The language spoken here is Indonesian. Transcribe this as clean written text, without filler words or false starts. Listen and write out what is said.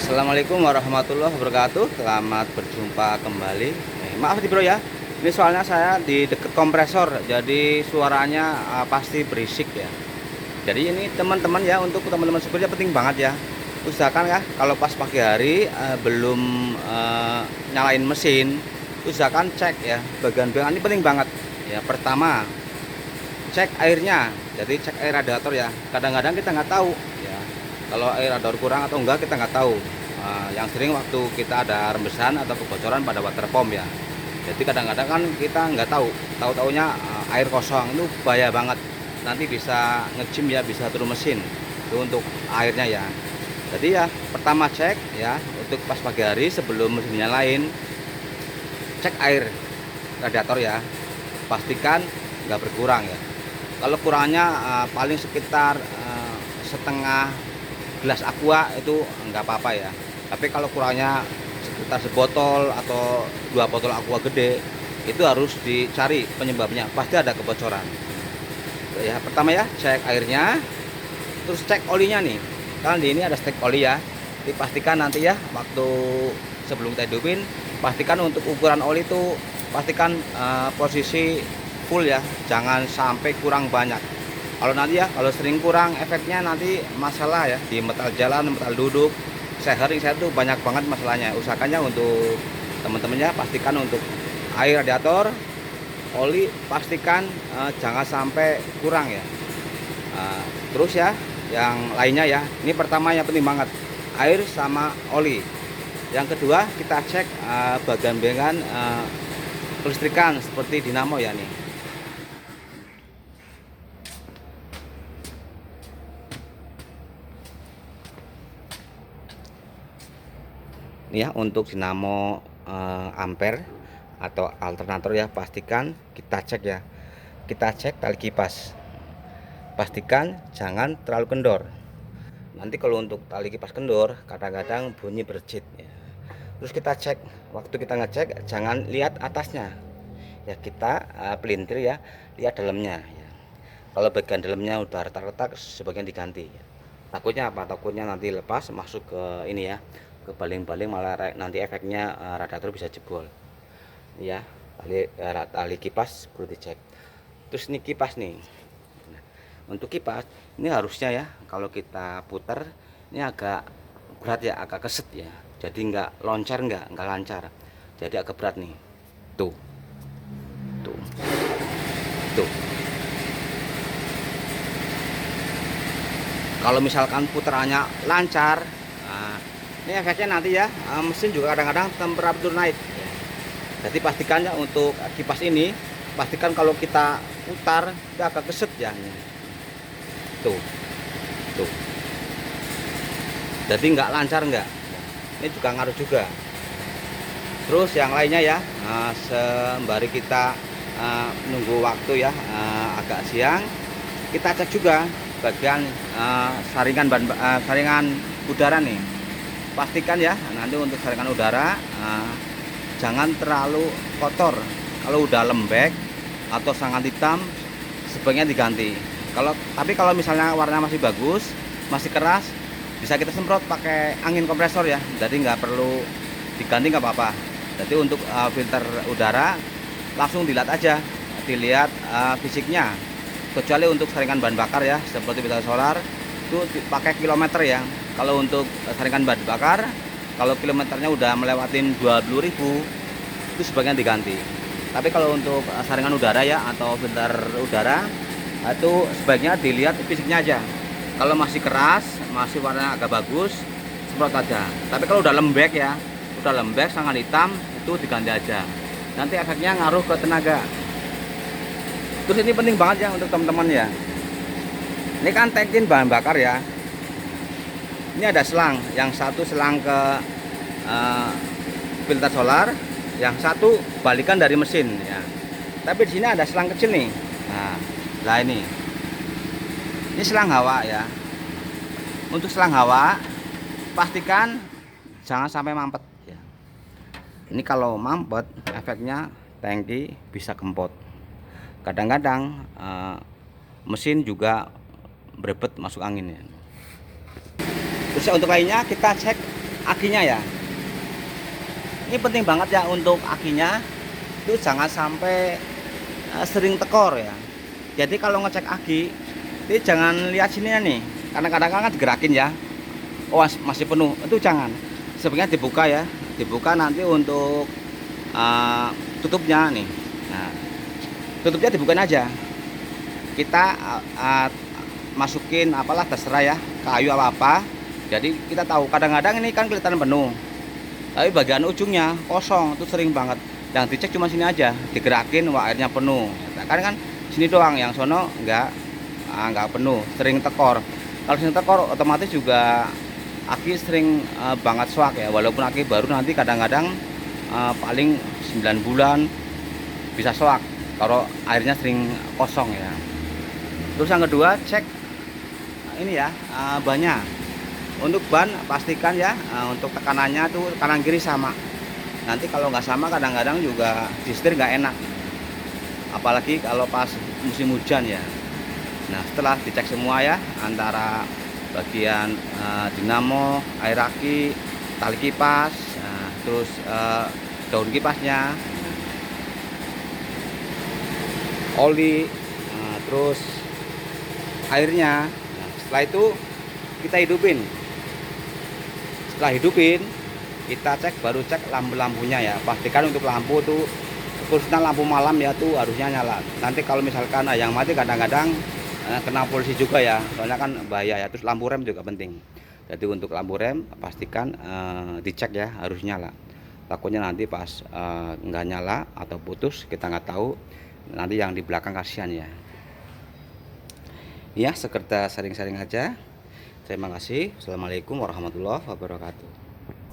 Assalamualaikum warahmatullahi wabarakatuh. Selamat berjumpa kembali. Maaf nih bro ya, ini soalnya saya di deket kompresor, jadi suaranya pasti berisik ya. Jadi ini teman-teman ya, untuk teman-teman supirnya penting banget ya. Usahakan ya, kalau pas pagi hari belum nyalain mesin, usahakan cek ya bagian-bagian ini penting banget ya. Pertama, cek airnya, jadi cek air radiator ya. Kadang-kadang kita nggak tahu ya, kalau air radiator kurang atau enggak kita nggak tahu. Yang sering waktu kita ada rembesan atau kebocoran pada water pump ya, jadi kadang-kadang kan kita nggak tahu-taunya air kosong, itu bahaya banget, nanti bisa ngejim ya, bisa turun mesin itu untuk airnya ya. Jadi ya pertama cek ya, untuk pas pagi hari sebelum mesin nyalain, cek air radiator ya, pastikan nggak berkurang ya. Kalau kurangnya paling sekitar setengah gelas aqua itu nggak apa-apa ya. Tapi kalau kurangnya sekitar sebotol atau 2 botol aqua gede, itu harus dicari penyebabnya, pasti ada kebocoran ya. Pertama ya, cek airnya, terus cek olinya nih. Kan di ini ada stek oli ya, dipastikan nanti ya waktu sebelum kita hidupin, pastikan untuk ukuran oli itu pastikan posisi full ya, jangan sampai kurang banyak. Kalau nanti ya, kalau sering kurang, efeknya nanti masalah ya di metal jalan, metal duduk, saya tuh banyak banget masalahnya. Usahakannya untuk teman-temannya, pastikan untuk air radiator, oli pastikan jangan sampai kurang ya. Terus ya, yang lainnya ya, ini pertama yang penting banget, air sama oli. Yang kedua, kita cek bagian-bagian kelistrikan seperti dinamo ya nih. Ini ya, untuk dinamo ampere atau alternator ya, pastikan kita cek ya. Kita cek tali kipas, pastikan jangan terlalu kendor. Nanti kalau untuk tali kipas kendor, kadang-kadang bunyi berjit ya. Terus kita cek, waktu kita ngecek jangan lihat atasnya ya, kita pelintir ya, lihat dalamnya ya. Kalau bagian dalamnya udah retak-retak, sebagian diganti ya. Takutnya apa? Takutnya nanti lepas masuk ke ini ya, ke baling-baling, malah nanti efeknya radiator bisa jebol ya. Tali kipas perlu dicek. Terus ini kipas nih. Nah, untuk kipas ini harusnya ya, kalau kita putar ini agak berat ya, agak keset ya, jadi nggak loncar, nggak lancar, jadi agak berat nih. Tuh tuh tuh, kalau misalkan putarannya lancar, nah, ini efeknya nanti ya, mesin juga kadang-kadang temperatur naik ya. Jadi pastikan ya, untuk kipas ini pastikan kalau kita putar itu agak keset ya. Tuh tuh, jadi nggak lancar, nggak, ini juga ngaruh juga. Terus yang lainnya ya, sembari kita menunggu waktu ya, agak siang, kita cek juga bagian saringan udara nih. Pastikan ya, nanti untuk saringan udara jangan terlalu kotor. Kalau udah lembek atau sangat hitam, sebaiknya diganti. Tapi kalau misalnya warna masih bagus, masih keras, bisa kita semprot pakai angin kompresor ya, jadi nggak perlu diganti, nggak apa-apa. Jadi untuk filter udara langsung dilihat aja, dilihat fisiknya. Kecuali untuk saringan bahan bakar ya, seperti filter solar itu pakai kilometer ya. Kalau untuk saringan bahan bakar, kalau kilometernya udah melewatin 20.000, itu sebaiknya diganti. Tapi kalau untuk saringan udara ya, atau filter udara, itu sebaiknya dilihat fisiknya aja. Kalau masih keras, masih warnanya agak bagus, semprot aja. Tapi kalau udah lembek ya, udah lembek sangat hitam, itu diganti aja. Nanti efeknya ngaruh ke tenaga. Terus ini penting banget ya untuk teman-teman ya. Ini kan tangkin bahan bakar ya. Ini ada selang, yang satu selang ke filter solar, yang satu balikan dari mesin ya. Tapi di sini ada selang kecil nih. Nah ini selang hawa ya. Untuk selang hawa, pastikan jangan sampai mampet ya. Ini kalau mampet, efeknya tangki bisa kempot. Kadang-kadang mesin juga berebet masuk angin ya. Terus untuk lainnya kita cek akinya ya. Ini penting banget ya untuk akinya itu jangan sampai sering tekor ya. Jadi kalau ngecek aki, ini jangan lihat sini nih, karena kadang-kadang kan digerakin ya. Oh masih penuh, itu jangan. Sebenarnya dibuka ya, dibuka nanti untuk tutupnya nih. Nah, tutupnya dibukain aja. Kita masukin apalah terserah ya, kayu apa. Jadi kita tahu kadang-kadang ini kan kelihatan penuh, tapi bagian ujungnya kosong, itu sering banget. Yang dicek cuma sini aja, digerakin, wah airnya penuh. Kan sini doang, yang sono nggak penuh, sering tekor. Kalau sering tekor otomatis juga aki sering banget swak ya. Walaupun aki baru nanti kadang-kadang paling 9 bulan bisa swak kalau airnya sering kosong ya. Terus yang kedua, cek ini ya, bannya. Untuk ban pastikan ya, untuk tekanannya tuh kanan kiri sama. Nanti kalau nggak sama kadang-kadang juga disetir nggak enak, apalagi kalau pas musim hujan ya. Nah setelah dicek semua ya, antara bagian dinamo, air aki, tali kipas, terus daun kipasnya, oli, terus airnya. Nah, setelah itu kita hidupin. Setelah hidupin, kita cek, baru cek lampu-lampunya ya. Pastikan untuk lampu tuh, khususnya lampu malam ya tuh harusnya nyala. Nanti kalau misalkan yang mati kadang-kadang kena polisi juga ya, soalnya kan bahaya ya. Terus lampu rem juga penting. Jadi untuk lampu rem pastikan dicek ya, harus nyala. Takutnya nanti pas nggak nyala atau putus, kita nggak tahu, nanti yang di belakang kasihan ya. Ya sekedar sering-sering aja. Terima kasih. Assalamualaikum warahmatullahi wabarakatuh.